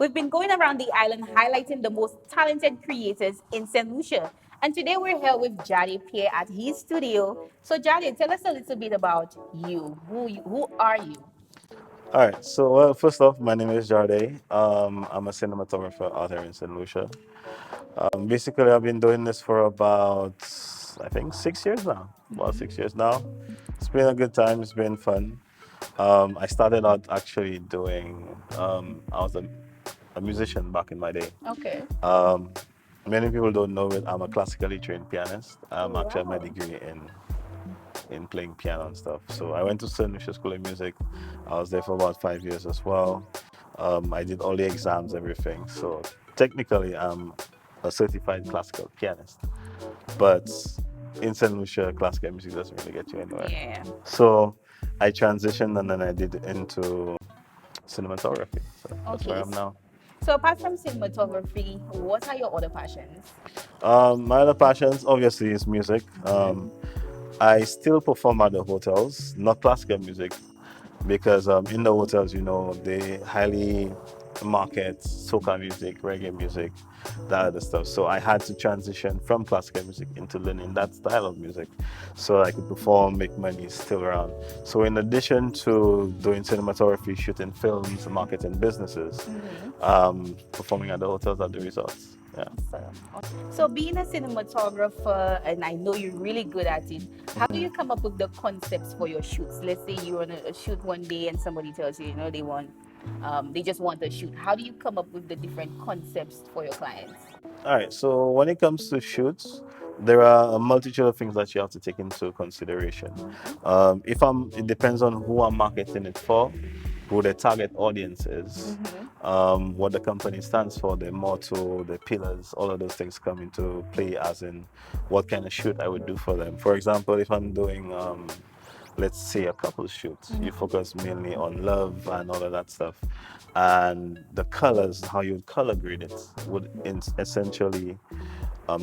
We've been going around the island highlighting the most talented creators in St. Lucia. And today we're here with Jade Pierre at his studio. So Jade, tell us a little bit about you. Who are you? All right. So, well, first off, my name is Jade. I'm a cinematographer out here in St. Lucia. Basically, I've been doing this for about, I think, 6 years now. About 6 years now. It's been a good time. It's been fun. I started out actually doing, I was a musician back in my day. Okay. Um, Many people don't know it. I'm a classically trained pianist. Oh, Actually have my wow. degree in playing piano and stuff. So I went to St. Lucia School of Music. I was there for about 5 years as well. I did all the exams, everything. So technically, I'm a certified classical pianist. But in St. Lucia, classical music doesn't really get you anywhere. Yeah. So I transitioned and then I did into cinematography. So that's where I Okay. am now. So apart from cinematography, what are your other passions? My other passions, obviously, is music. I still perform at the hotels, not classical music, because in the hotels, they highly market soca music, reggae music, that other stuff. So I had to transition from classical music into learning that style of music so I could perform, make money, still around. So in addition to doing cinematography, shooting films, marketing businesses, performing at the hotels are the resorts. Yeah. So being a cinematographer, and I know you're really good at it, how do Mhm. you come up with the concepts for your shoots? Let's say you're on a shoot one day and somebody tells you, they just want a shoot. How do you come up with the different concepts for your clients? All right. So when it comes to shoots, there are a multitude of things that you have to take into consideration. It depends on who I'm marketing it for, who the target audience is, what the company stands for, the motto, the pillars, all of those things come into play as in what kind of shoot I would do for them. For example, if I'm doing let's say a couple shoots, you focus mainly on love and all of that stuff, and the colors, how you would color grade it would essentially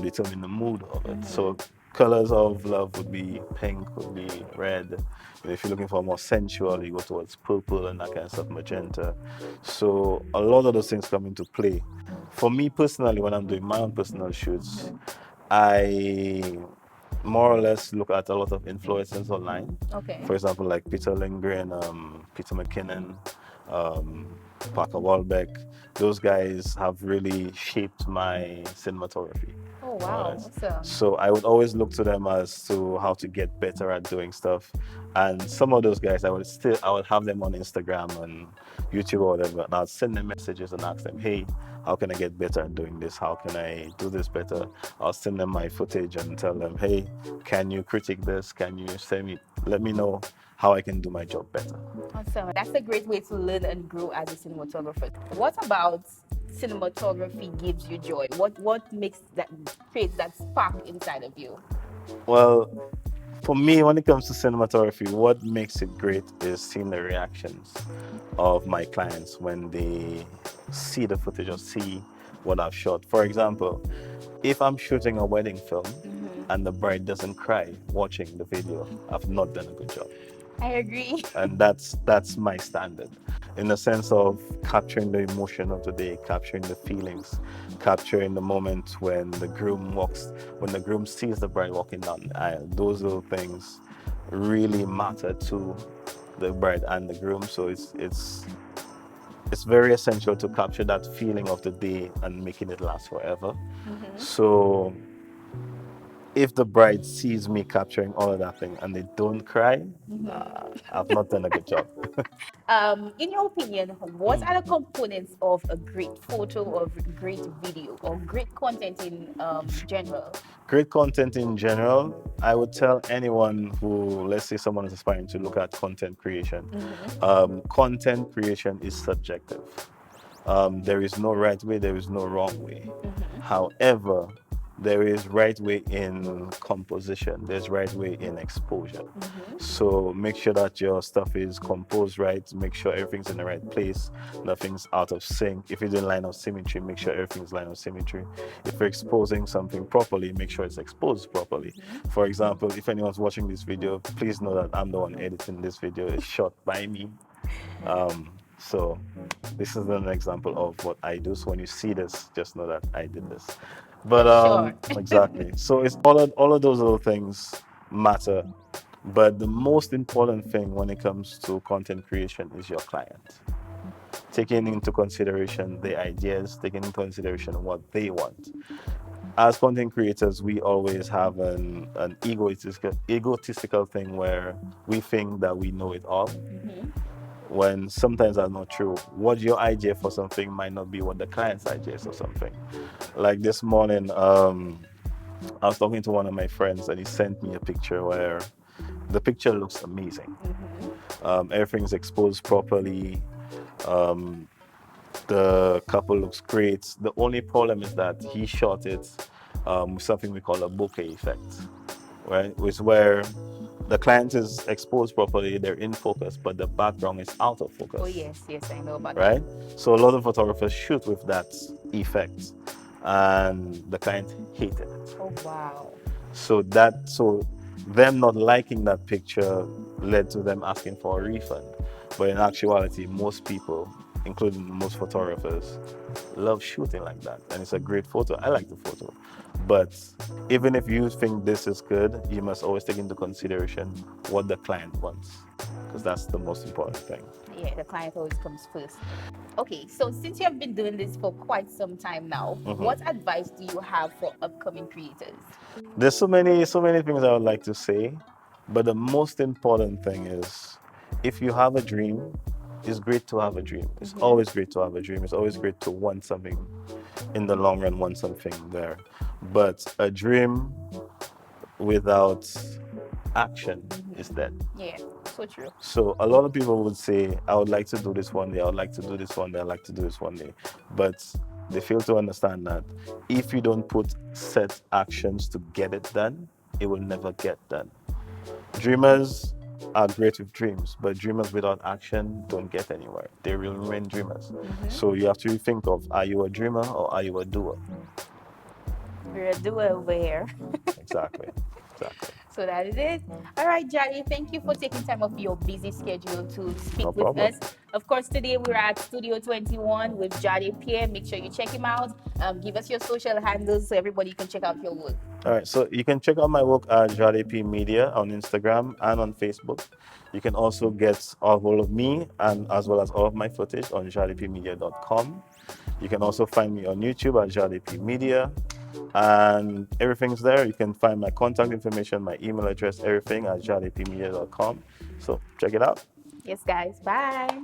determine the mood of it. So colors of love would be pink, would be red. If you're looking for more sensual, you go towards purple and that kind of stuff, magenta. So a lot of those things come into play. For me personally, when I'm doing my own personal shoots, I more or less look at a lot of influencers online. Okay. For example, like Peter Lindgren, Peter McKinnon, um, Parker Walbeck. Those guys have really shaped my cinematography, Oh more or wow, less. awesome. So I would always look to them as to how to get better at doing stuff. And some of those guys, I would have them on Instagram and YouTube or whatever, and I'd send them messages and ask them, hey, how can I get better at doing this? How can I do this better? I'll send them my footage and tell them, hey, can you critique this? Can you let me know how I can do my job better? Awesome. That's a great way to learn and grow as a cinematographer. What about cinematography gives you joy? What makes that creates that spark inside of you? Well, for me, when it comes to cinematography, what makes it great is seeing the reactions of my clients when they see the footage or see what I've shot. For example, if I'm shooting a wedding film and the bride doesn't cry watching the video, I've not done a good job. I agree. And that's my standard, in the sense of capturing the emotion of the day, capturing the feelings, capturing the moment when the groom sees the bride walking down the aisle. Those little things really matter to the bride and the groom. So it's very essential to capture that feeling of the day and making it last forever. So if the bride sees me capturing all of that thing and they don't cry, I've not done a good job. In your opinion, what are the components of a great photo or great video or great content in general? Great content in general, I would tell anyone who, let's say, someone is aspiring to look at content creation. Content creation is subjective. There is no right way, there is no wrong way. However, there is right way in composition, there's right way in exposure. So make sure that your stuff is composed right, make sure everything's in the right place, nothing's out of sync. If it's in line of symmetry, make sure everything's line of symmetry. If you're exposing something properly, make sure it's exposed properly. For example, if anyone's watching this video, please know that I'm the one editing this video. It's shot by me. So this is an example of what I do. So when you see this, just know that I did this. But Sure. exactly. So it's all of those little things matter. But the most important thing when it comes to content creation is your client. Taking into consideration their ideas, taking into consideration what they want. As content creators, we always have an egotistical thing where we think that we know it all, when sometimes that's not true. What your idea for something might not be what the client's idea is or something. Like this morning, I was talking to one of my friends and he sent me a picture where the picture looks amazing. Everything's exposed properly. Um, the couple looks great. The only problem is that he shot it with something we call a bokeh effect, right? Which is where the client is exposed properly, they're in focus, but the background is out of Oh focus, yes, yes, I know about that. right? So a lot of photographers shoot with that effect, and the client hated it. Oh wow. So them not liking that picture led to them asking for a refund. But in actuality, most people, including most photographers, love shooting like that, and it's a great photo. I like the photo, but even if you think this is good, you must always take into consideration what the client wants, because that's the most important thing. Yeah, the client always comes first. Okay, so since you have been doing this for quite some time now, Mhm. what advice do you have for upcoming creators? There's so many things I would like to say, but the most important thing is, if you have a dream, it's great to have a dream. It's always great to have a dream. It's always great to want something in the long run, want something there. But a dream without action is dead. Yeah, so true. So a lot of people would say, I would like to do this one day, I would like to do this one day, I'd like to do this one day. But they fail to understand that if you don't put set actions to get it done, it will never get done. Dreamers are great with dreams, but dreamers without action don't get anywhere. They will remain dreamers. So you have to think of, are you a dreamer or are you a doer? We're a doer over here. Exactly. Exactly. So that is it. All right, Jade, thank you for taking time off your busy schedule to No speak with problem. us. Of course, today we're at Studio 21 with Jade Pierre. Make sure you check him out. Give us your social handles so everybody can check out your work. All right, so you can check out my work at Jade P Media on Instagram and on Facebook. You can also get a hold of me and as well as all of my footage on jadepmedia.com. You can also find me on YouTube at Jade P Media, and everything's there. You can find my contact information, my email address, everything at jadepmedia.com. So check it out. Yes, guys. Bye.